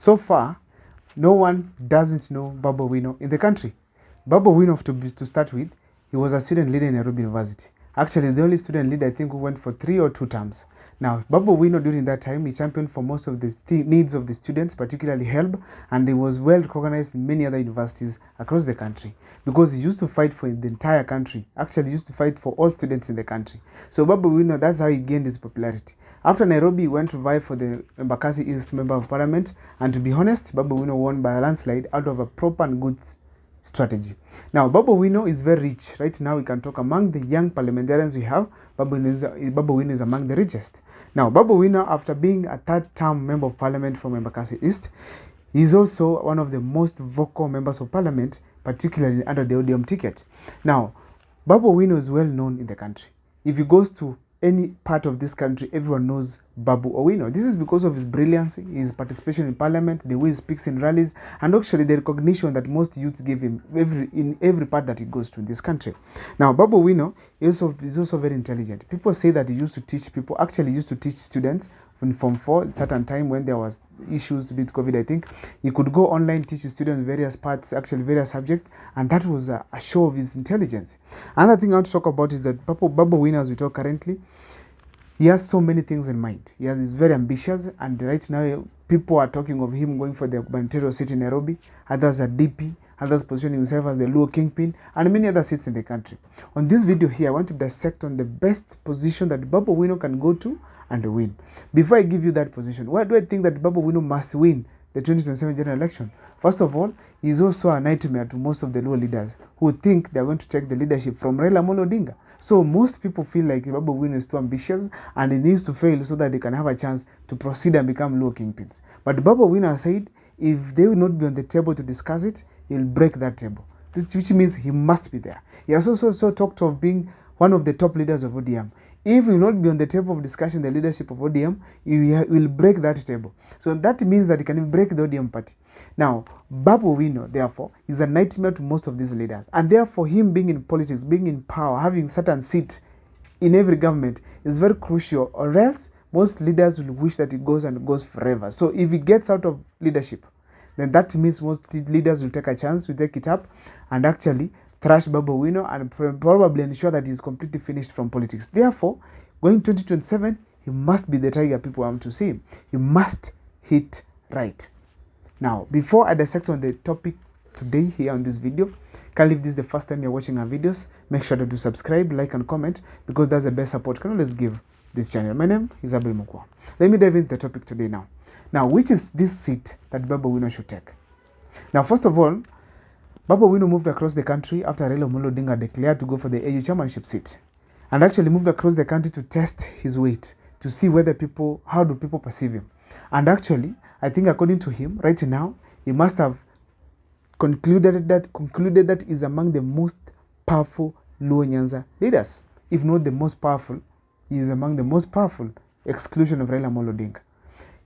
So far, no one doesn't know Babu Owino in the country. Babu Owino, to start with, he was a student leader in Nairobi University. Actually, he's the only student leader, I think, who went for 3 or 2 terms. Now, Babu Owino during that time, he championed for most of the needs of the students, particularly HELB, and he was well recognized in many other universities across the country because he used to fight for the entire country. Actually, he used to fight for all students in the country. So Babu Owino, that's how he gained his popularity. After Nairobi, he went to vie for the Embakasi East Member of Parliament, and to be honest, Babu Owino won by a landslide out of a proper and good strategy. Now, Babu Owino is very rich. Right now, we can talk among the young parliamentarians we have, Babu Owino is among the richest. Now, Babu Owino, after being a 3rd-term Member of Parliament from Embakasi East, he is also one of the most vocal members of Parliament, particularly under the ODM ticket. Now, Babu Owino is well known in the country. If he goes to any part of this country, everyone knows Babu Owino. This is because of his brilliance, his participation in parliament, the way he speaks in rallies, and actually the recognition that most youths give him in every part that he goes to in this country. Now, Babu Owino is also very intelligent. People say that he used to teach people, actually used to teach students from Form 4 at certain time when there was issues with COVID, I think. He could go online, teach students various parts, actually various subjects, and that was a show of his intelligence. Another thing I want to talk about is that Babu Owino, as we talk currently, he has so many things in mind. He's very ambitious, and right now people are talking of him going for the gubernatorial seat in Nairobi. Others are DP, others positioning himself as the Luo Kingpin, and many other seats in the country. On this video here, I want to dissect on the best position that Babu Owino can go to and win. Before I give you that position, why do I think that Babu Owino must win the 2027 general election? First of all, he's also a nightmare to most of the Luo leaders who think they're going to take the leadership from Raila Amolo Odinga. So most people feel like Babu Owino is too ambitious and he needs to fail so that they can have a chance to proceed and become Luo kingpins. But Babu Owino said if they will not be on the table to discuss it, he'll break that table, which means he must be there. He has also talked of being one of the top leaders of ODM. If he will not be on the table of discussion the leadership of ODM, he will break that table. So that means that he can break the ODM party. Now, Babu Owino, therefore, is a nightmare to most of these leaders. And therefore, him being in politics, being in power, having certain seat in every government is very crucial, or else most leaders will wish that it goes and goes forever. So if he gets out of leadership, then that means most leaders will take a chance, will take it up, and actually thrash Babu Owino and probably ensure that he's completely finished from politics. Therefore, going 2027, he must be the tiger people want to see. He must hit right. Now, before I dissect on the topic today here on this video, if this is the first time you're watching our videos, make sure to subscribe, like, and comment, because that's the best support you can always give this channel. My name is Abel Mukwa. Let me dive into the topic today now. Now, which is this seat that Babu Owino should take? Now, first of all, Babu Owino moved across the country after Raila Amolo Odinga declared to go for the AU chairmanship seat, and actually moved across the country to test his weight, to see whether how do people perceive him. And actually, I think according to him, right now, he must have concluded that he's among the most powerful Luo Nyanza leaders. If not the most powerful, he is among the most powerful, exclusion of Raila Amolo Odinga.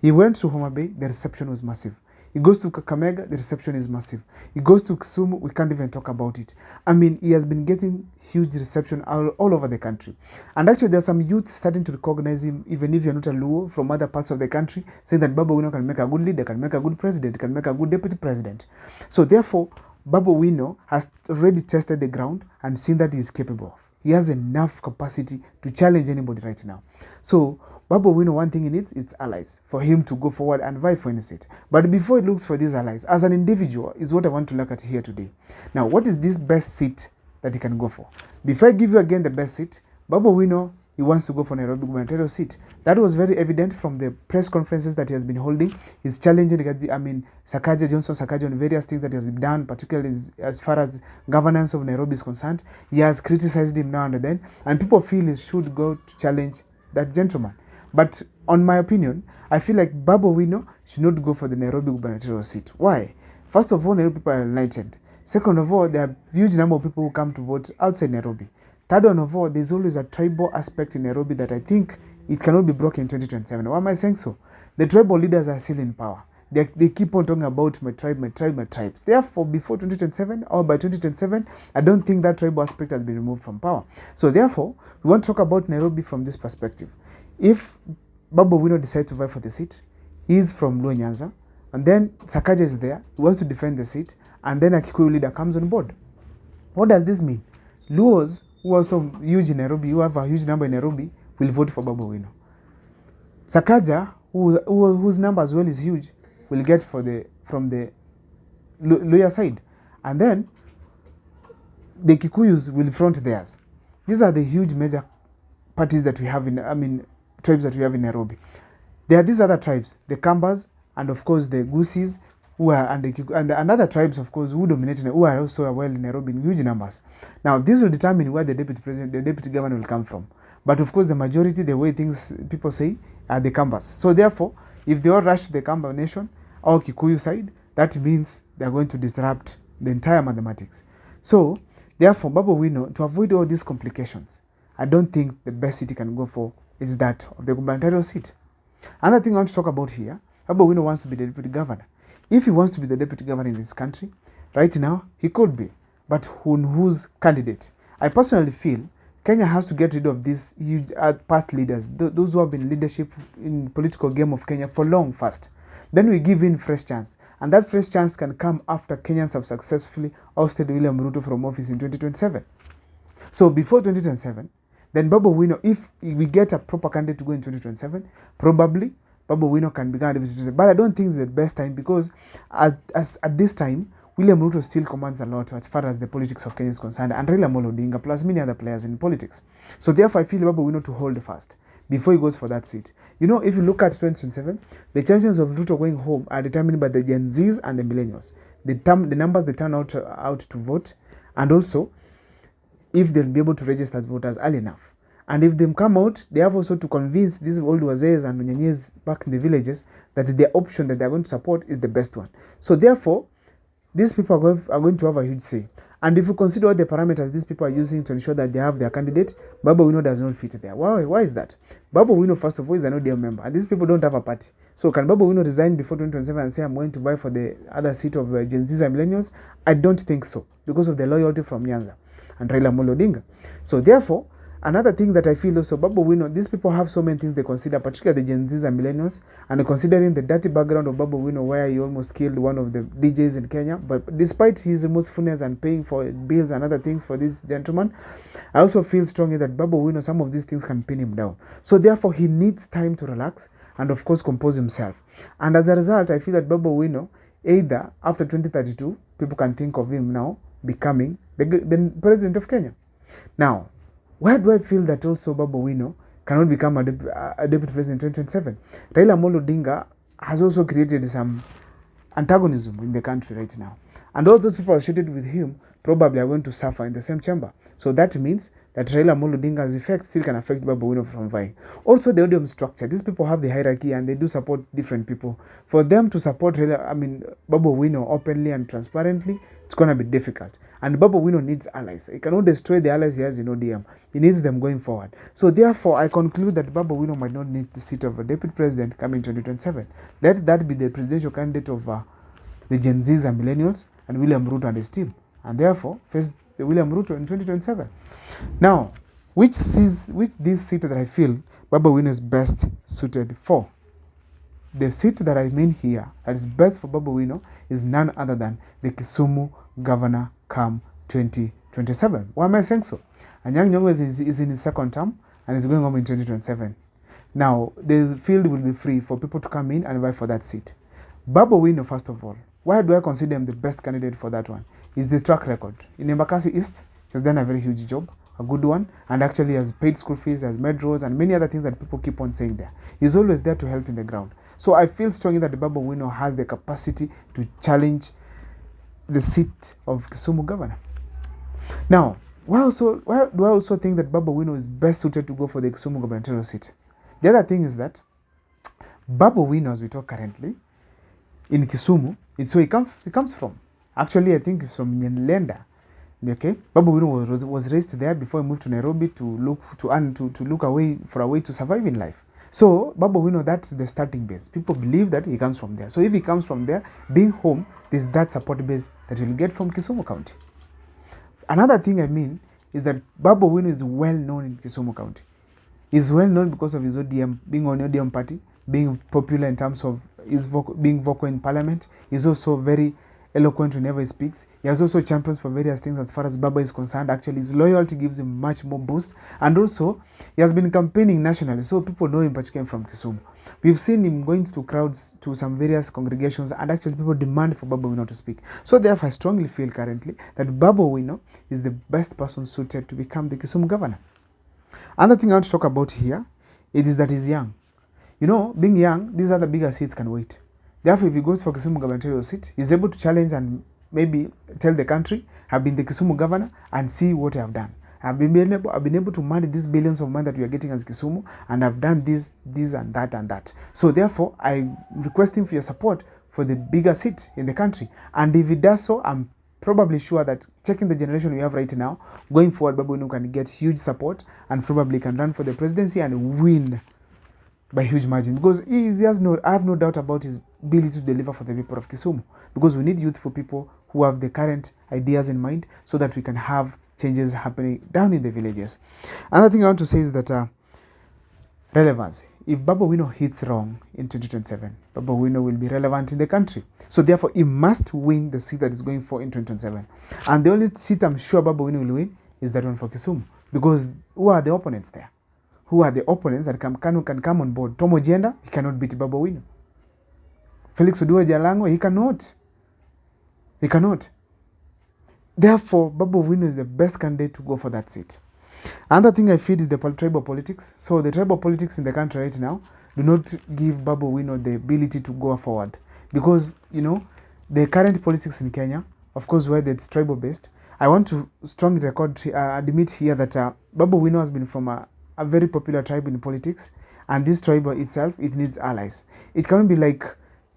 He went to Homa Bay, the reception was massive. He goes to Kakamega, the reception is massive. He goes to Kisumu, we can't even talk about it. I mean, he has been getting huge reception all over the country. And actually, there are some youth starting to recognize him, even if you're not a Luo, from other parts of the country, saying that Babu Owino can make a good leader, can make a good president, can make a good deputy president. So therefore, Babu Owino has already tested the ground and seen that he is capable of. He has enough capacity to challenge anybody right now. So Babu Owino, one thing he needs is allies for him to go forward and vie for any seat. But before he looks for these allies, as an individual, is what I want to look at here today. Now, what is this best seat that he can go for? Before I give you again the best seat, Babu Owino, he wants to go for Nairobi gubernatorial seat. That was very evident from the press conferences that he has been holding. He's challenging, Johnson Sakaja on various things that he has done, particularly as far as governance of Nairobi is concerned. He has criticized him now and then, and people feel he should go to challenge that gentleman. But on my opinion, I feel like Babu Owino should not go for the Nairobi gubernatorial seat. Why? First of all, Nairobi people are enlightened. Second of all, there are a huge number of people who come to vote outside Nairobi. Third one of all, there's always a tribal aspect in Nairobi that I think it cannot be broken in 2027. Why am I saying so? The tribal leaders are still in power. They keep on talking about my tribe, my tribe, my tribes. Therefore, before 2027 or by 2027, I don't think that tribal aspect has been removed from power. So therefore, we want to talk about Nairobi from this perspective. If Babu Owino decides to vie for the seat, he is from Luo Nyanza, and then Sakaja is there, he wants to defend the seat, and then a Kikuyu leader comes on board. What does this mean? Luos, who are also huge in Nairobi, who have a huge number in Nairobi, will vote for Babu Owino. Sakaja, whose number as well is huge, will get from the Luya side. And then the Kikuyus will front theirs. These are the huge major parties that we have tribes that we have in Nairobi. There are these other tribes, the Kambas, and of course the Gusis, who are and other tribes, of course, who dominate, who are also well in Nairobi in huge numbers. Now, this will determine where the deputy governor will come from. But of course, the majority, the way people say, are the Kambas. So therefore, if they all rush to the Kamba nation or Kikuyu side, that means they are going to disrupt the entire mathematics. So therefore, Babu Owino, to avoid all these complications, I don't think the best seat he can go for is that of the gubernatorial seat. Another thing I want to talk about here, Babu Owino wants to be the deputy governor. If he wants to be the deputy governor in this country, right now, he could be. But whose candidate? I personally feel Kenya has to get rid of these huge past leaders, those who have been leadership in political game of Kenya for long first. Then we give in fresh chance. And that fresh chance can come after Kenyans have successfully ousted William Ruto from office in 2027. So before 2027, then Babu Owino, if we get a proper candidate to go in 2027, probably Babu Owino can become a deputy. But I don't think it's the best time because at this time, William Ruto still commands a lot as far as the politics of Kenya is concerned, and Raila Amolo Odinga plus many other players in politics. So therefore, I feel Babu Owino to hold fast before he goes for that seat. You know, if you look at 2027, the chances of Ruto going home are determined by the Gen Zs and the millennials. The numbers they turn out to vote, and also if they'll be able to register as voters early enough. And if they come out, they have also to convince these old wazees and Unyanyes back in the villages that the option that they're going to support is the best one. So therefore, these people are going to have a huge say. And if you consider all the parameters these people are using to ensure that they have their candidate, Babu Owino does not fit there. Why is that? Babu Owino, first of all, is an ODM member, and these people don't have a party. So can Babu Owino resign before 2027 and say, I'm going to vie for the other seat of Gen Zs and millennials? I don't think so, because of the loyalty from Nyanza and Raila Amolo Odinga. So therefore, another thing that I feel also, Babu Owino, these people have so many things they consider, particularly the Gen Zs and millennials, and considering the dirty background of Babu Owino, where he almost killed one of the DJs in Kenya. But despite his remorsefulness and paying for bills and other things for this gentleman, I also feel strongly that Babu Owino, some of these things can pin him down. So therefore, he needs time to relax and of course compose himself. And as a result, I feel that Babu Owino, either after 2032, people can think of him now becoming the president of Kenya. Now, why do I feel that also Babu Owino cannot become a deputy president in 2027? Raila Amolo Odinga has also created some antagonism in the country right now. And all those people associated with him probably are going to suffer in the same chamber. So that means that Raila Amolo Odinga's effect still can affect Babu Owino from vying. Also, the ODM structure. These people have the hierarchy and they do support different people. For them to support Babu Owino openly and transparently, it's going to be difficult. And Babu Owino needs allies. He cannot destroy the allies he has in ODM. He needs them going forward. So therefore, I conclude that Babu Owino might not need the seat of a deputy president coming 2027. Let that be the presidential candidate of the Gen Zs and millennials and William Ruto and his team. And therefore, face the William Ruto in 2027. Now, which this seat that I feel Babu Owino is best suited for? The seat that I mean here that is best for Babu Owino is none other than the Kisumu governor come 2027. Why am I saying so? Anyang' Nyong'o is in his second term and is going home in 2027. Now, the field will be free for people to come in and vie for that seat. Babu Owino, first of all, why do I consider him the best candidate for that one? Is the track record. In Embakasi East, he's done a very huge job, a good one, and actually has paid school fees, has made roads, and many other things that people keep on saying there. He's always there to help in the ground. So I feel strongly that the Babu Owino has the capacity to challenge the seat of Kisumu governor. Now, why do I also think that Babu Owino is best suited to go for the Kisumu gubernatorial seat? The other thing is that Babu Owino, as we talk currently, in Kisumu, it's where he comes from. Actually, I think it's from Nyenlenda. Okay, Babu Owino was raised there before he moved to Nairobi to look away for a way to survive in life. So Babu Owino, that's the starting base. People believe that he comes from there. So if he comes from there, being home, there's that support base that he'll get from Kisumu County. Another thing I mean is that Babu Owino is well known in Kisumu County. He's well known because of his ODM, being on ODM party, being popular in terms of being vocal in parliament. He's also very eloquent whenever he speaks. He has also champions for various things as far as Baba is concerned. Actually, his loyalty gives him much more boost. And also, he has been campaigning nationally, so people know him particularly from Kisumu. We've seen him going to crowds to some various congregations, and actually people demand for Babu Owino to speak. So therefore, I strongly feel currently that Babu Owino is the best person suited to become the Kisumu governor. Another thing I want to talk about here, it is that he's young. You know, being young, these other bigger seats can wait. Therefore, if he goes for Kisumu gubernatorial seat, he's able to challenge and maybe tell the country, I've been the Kisumu governor and see what I have done. I've been able to manage these billions of money that we are getting as Kisumu, and I've done this and that and that. So therefore, I'm requesting for your support for the bigger seat in the country. And if he does so, I'm probably sure that checking the generation we have right now, going forward, Babu Owino can get huge support and probably can run for the presidency and win by huge margin, because I have no doubt about his ability to deliver for the people of Kisumu, because we need youthful people who have the current ideas in mind so that we can have changes happening down in the villages. Another thing I want to say is that relevance. If Babu Owino hits wrong in 2027, Babu Owino will be relevant in the country. So therefore, he must win the seat that is going for in 2027. And the only seat I'm sure Babu Owino will win is that one for Kisumu, because who are the opponents there? Who are the opponents that can come on board? Tom Ojienda, he cannot beat Babu Owino. Felix Oduwa Jalango, he cannot. He cannot. Therefore, Babu Owino is the best candidate to go for that seat. Another thing I feel is the tribal politics. So the tribal politics in the country right now do not give Babu Owino the ability to go forward. Because, you know, the current politics in Kenya, of course, where it's tribal based, I want to strongly admit here that Babu Owino has been from a very popular tribe in politics, and this tribe itself, it needs allies. It cannot be like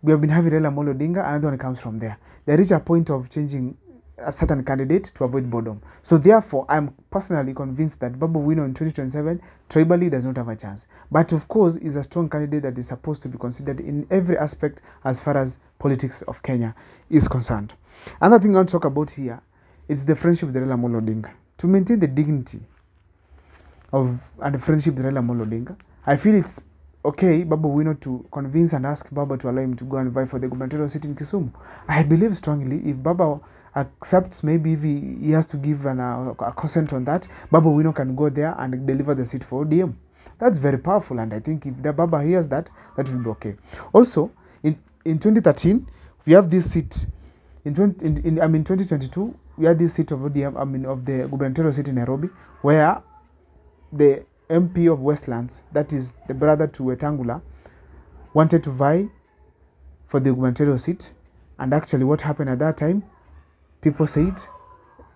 we have been having Raila Amolo Odinga, another one comes from there. They reach a point of changing a certain candidate to avoid boredom. So therefore, I'm personally convinced that Babu Owino in 2027 tribally does not have a chance. But of course, is a strong candidate that is supposed to be considered in every aspect as far as politics of Kenya is concerned. Another thing I want to talk about here is the friendship with Raila Amolo Odinga. To maintain the dignity and the friendship with Raila Amolo Odinga, I feel it's okay, Babu Owino to convince and ask Baba to allow him to go and vie for the gubernatorial seat in Kisumu. I believe strongly if Baba accepts, maybe if he has to give a consent on that, Babu Owino can go there and deliver the seat for ODM. That's very powerful, and I think if the Baba hears that, that will be okay. Also, in 2013, we have this seat. In 2022, we had this seat of ODM, of the gubernatorial seat in Nairobi, where the MP of Westlands, that is the brother to Wetangula, wanted to vie for the gubernatorial seat. And actually what happened at that time, people said,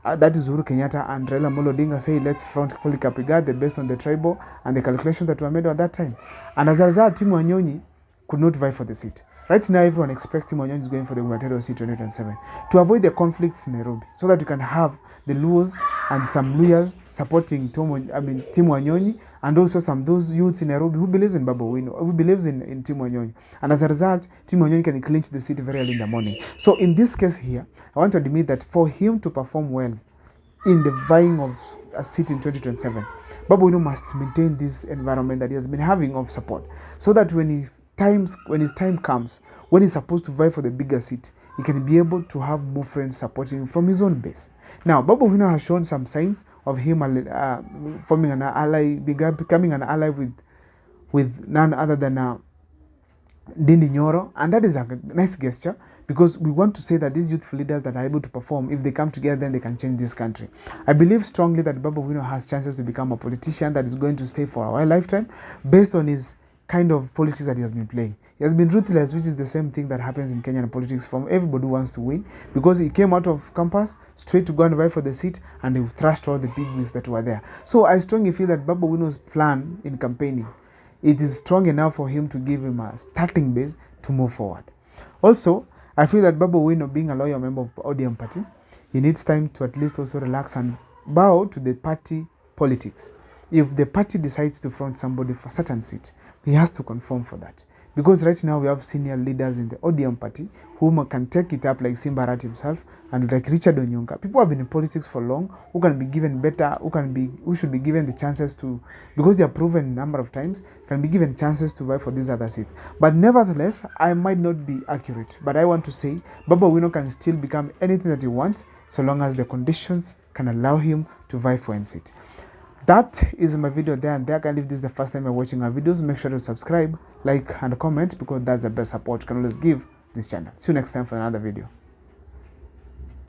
that is Uhuru Kenyatta and Raila Amolo Odinga said, let's front Polycarp Igathe based on the tribal and the calculations that were made at that time. And as a result, Tim Wanyonyi could not vie for the seat. Right now, everyone expects Tim Wanyonyi is going for the gubernatorial seat 2027 to avoid the conflicts in Nairobi, so that we can have the Luos and some lawyers supporting Tim Wanyonyi, and also those youths in Nairobi who believes in Babu Owino, who believes in Tim Wanyonyi. And as a result, Tim Wanyonyi can clinch the seat very early in the morning. So in this case here, I want to admit that for him to perform well in the vying of a seat in 2027, Babu Owino must maintain this environment that he has been having of support, so that when his time comes, when he's supposed to vie for the bigger seat, he can be able to have more friends supporting him from his own base. Now, Babu Owino has shown some signs of him forming an ally, becoming an ally with none other than Ndindi Nyoro, and that is a nice gesture, because we want to say that these youthful leaders that are able to perform, if they come together, then they can change this country. I believe strongly that Babu Owino has chances to become a politician that is going to stay for a lifetime, based on his kind of politics that he has been playing. He has been ruthless, which is the same thing that happens in Kenyan politics from everybody who wants to win, because he came out of campus straight to go and vie for the seat, and he thrashed all the big wigs that were there. So I strongly feel that Babu Owino's plan in campaigning, it is strong enough for him to give him a starting base to move forward. Also, I feel that Babu Owino, being a loyal member of ODM party, he needs time to at least also relax and bow to the party politics. If the party decides to front somebody for a certain seat, he has to conform for that. Because right now we have senior leaders in the ODM party who can take it up, like Simba Arati himself and like Richard Onyonka. People have been in politics for long, who can be given better, who should be given the chances to, because they are proven a number of times, can be given chances to vie for these other seats. But nevertheless, I might not be accurate, but I want to say Babu Owino can still become anything that he wants, so long as the conditions can allow him to vie for any seat. That is my video there and there. And if this is the first time you're watching our videos, make sure to subscribe, like and comment, because that's the best support you can always give this channel. See you next time for another video.